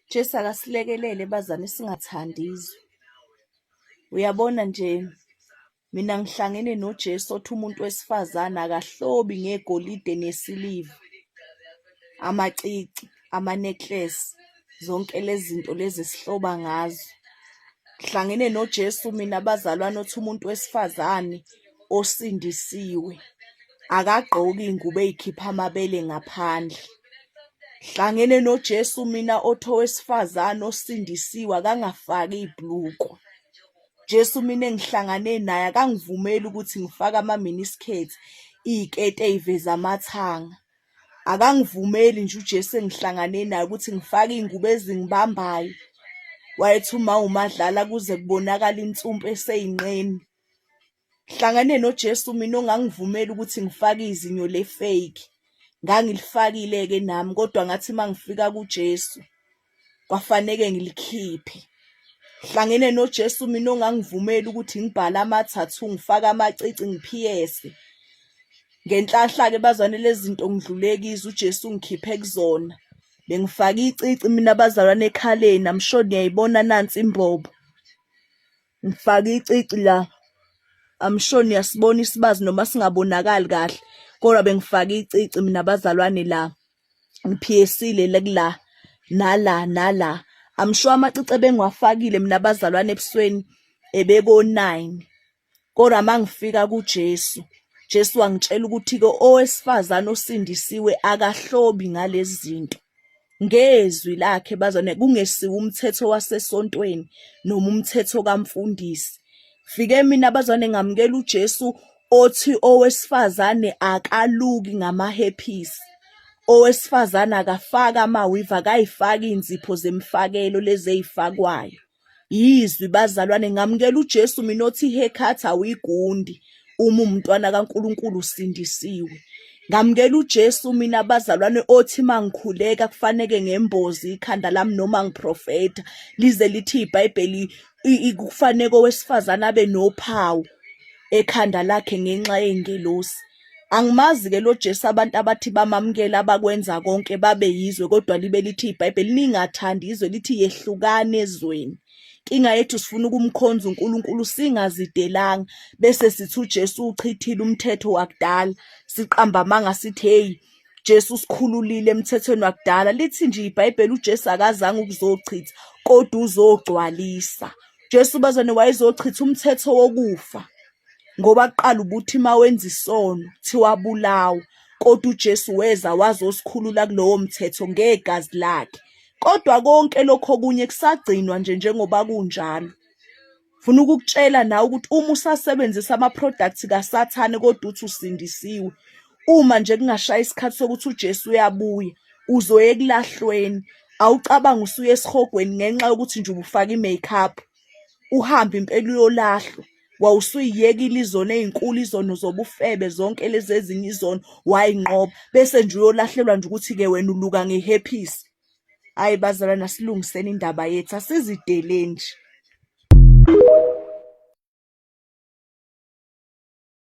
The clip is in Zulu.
Jesu akasilekelele bazane singathandi izwe. Uyabona nje mina ngihlangene noJesu othi umuntu wesifazane akahlobi ngegolide nesiliva, amacici, ama-necklace, zonke lezi zinto lezi esihloba ngazo. Ngihlangene noJesu mina bazalwane othi umuntu wesifazane osindisiwe akagqoki iy'ngubo ey'khipha amabele ngaphandle. Hlangene noJesu mina othi owesifazane osindisiwe akangafaki ibhlukwa. Jesu mina engihlangane naye akangivumeli ukuthi ngifake ama-miniskirt, iy'keti ey'veza amathanga. Akangivumeli nje uJesu engihlangane naye ukuthi ngifake iy'ngubo ezingibambayo. Wayethi uma umadlala kuze kubonakala insumpu esey'nqeni. Hlangane noJesu mina ongangivumeli ukuthi ngifake izinyo le-fake. Ngangilifakile-ke nami kodwa ngathi uma ngifika kuJesu kwafaneke ngilikhiphe. Hlangene noJesu mina ongangivumeli ukuthi ngibhale ama-tattoo, ngifake amacici, ngiphiyese. Ngenhlahla-ke bazwane lezi zinto ngidlule kizo uJesu ungikhiphe kuzona. Bengifake icici mina bazalwane ekhaleni, I'm sure niyayibona nansi imbobo. Ngifake icici la, I'm sure niyasibona isibazi noma singabonakali kahle. Kodwa bengifake icici mina bazalwane la, ngiphiyesile kula nala. I'm sure amacici ebengiwafakile mina bazalwane ebusweni ebeko-9. Kodwa mangifika kuJesu, Jesu wangitshela ukuthi-ke owesifazane osindisiwe akahlobi ngalezi zinto. Ngezwi lakhe bazane kungesiwo umthetho wasesontweni noma umthetho kamfundisi. Fike mina bazane ngamukela uJesu othi owesifazane akaluki ngama-hairpiece. Owesifazane akafaka amawivi, akayifaki iy'nzipho zemfakelo lezi ey'fakwayo. Yizwi bazalwane ngamukela uJesu mina othi i-haircut awuyigundi uma umntwana kaNkulunkulu usindisiwe. Ngamukela uJesu mina bazalwane othi mangikhuleka kufaneke ngembozi ikhanda lami noma ngiprofeta lize lithi iBhayibheli kufaneke owesifazane abe nophawu ekhanda lakhe ngenxa yengelosi. Angimazi-ke lo Jesu abantu abathi bamamukela abakwenza konke babe yizwe kodwa libe lithi iBhayibheli ningathandi izwe lithi yehlukane ezweni. Inkinga yethu sifuna ukumkhonza uNkulunkulu singazidelanga bese sithi uJesu uchithile umthetho wakudala, siqamba amanga sithi hey Jesu sikhululile emthethweni wakudala. Lithi nje iBhayibheli uJesu akazange ukuzochitha kodwa uzogcwalisa. Jesu bazane wayezochitha umthetho wokufa ngoba kuqala ubuthi mawenza isono thiwa bulawa, kodwa uJesu weza wazosikhulula kulowo mthetho ngegazi lakhe. Kodwa konke lokho okunye kusagcinwa nje njengoba kunjalo. Funa ukukutshela nawe ukuthi uma usasebenzisa ama-products kaSathane kodwa uthi usindisiwe, uma nje kungashaya isikhathi sokuthi uJesu uyabuya uzoya ekulahlweni. Awucabanga usuye esihogweni ngenxa yokuthi nje ubufaka i-makeup, uhambe impela uyolahlwa. Wawusuyiyekile izono ey'nkulu, izono zobufebe, zonke lezi ezinye izono wayinqoba bese nje uyolahlelwa nje ukuthi-ke wena uluka nge-hairpiece. Hayi bazalwane asilungiseni indaba yethu, asizidele nje.